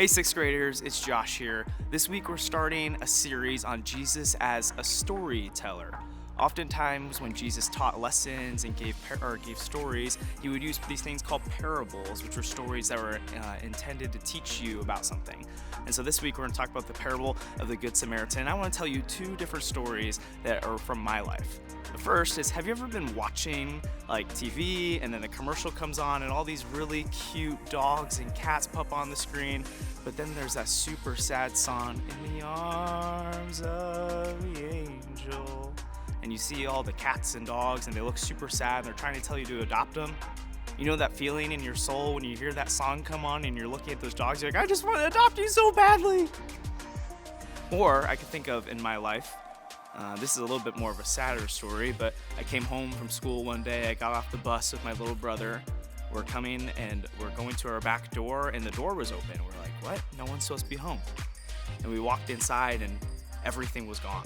Hey, sixth graders, it's Josh here. This week we're starting a series on Jesus as a storyteller. Oftentimes, when Jesus taught lessons and gave stories, he would use these things called parables, which were stories that were intended to teach you about something. And so this week we're going to talk about the parable of the Good Samaritan. And I want to tell you two different stories that are from my life. The first is, have you ever been watching like TV and then the commercial comes on and all these really cute dogs and cats pop on the screen, but then there's that super sad song, "In the arms of the angel," and you see all the cats and dogs and they look super sad and they're trying to tell you to adopt them? You know that feeling in your soul when you hear that song come on and you're looking at those dogs, you're like, I just want to adopt you so badly. Or I could think of in my life, this is a little bit more of a sadder story, but I came home from school one day, I got off the bus with my little brother. We're coming and we're going to our back door and the door was open. We're like, what? No one's supposed to be home. And we walked inside and everything was gone.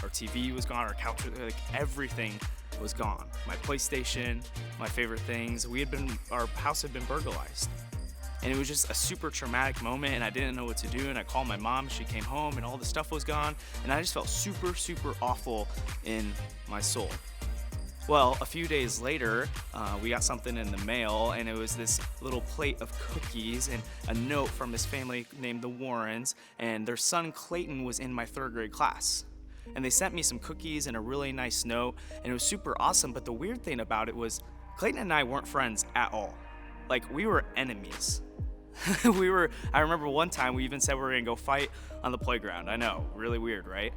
Our TV was gone, our couch, like everything was gone. My PlayStation, my favorite things. Our house had been burglarized. And it was just a super traumatic moment and I didn't know what to do. And I called my mom, she came home and all the stuff was gone. And I just felt super, super awful in my soul. Well, a few days later, we got something in the mail, and it was this little plate of cookies and a note from this family named the Warrens, and their son Clayton was in my third grade class. And they sent me some cookies and a really nice note, and it was super awesome, but the weird thing about it was Clayton and I weren't friends at all. Like, we were enemies. I remember one time we even said we were gonna go fight on the playground. I know, really weird, right?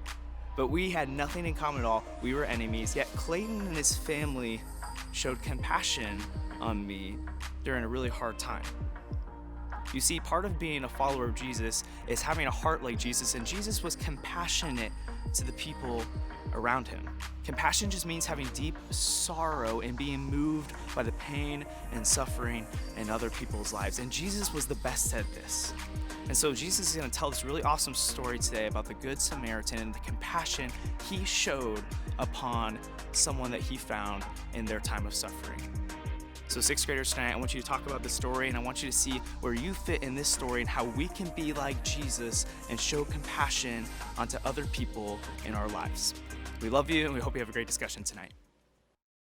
But we had nothing in common at all. We were enemies, yet Clayton and his family showed compassion on me during a really hard time. You see, part of being a follower of Jesus is having a heart like Jesus, and Jesus was compassionate to the people around him. Compassion just means having deep sorrow and being moved by the pain and suffering in other people's lives. And Jesus was the best at this. And so Jesus is going to tell this really awesome story today about the Good Samaritan and the compassion he showed upon someone that he found in their time of suffering. So sixth graders tonight, I want you to talk about this story and I want you to see where you fit in this story and how we can be like Jesus and show compassion onto other people in our lives. We love you and we hope you have a great discussion tonight.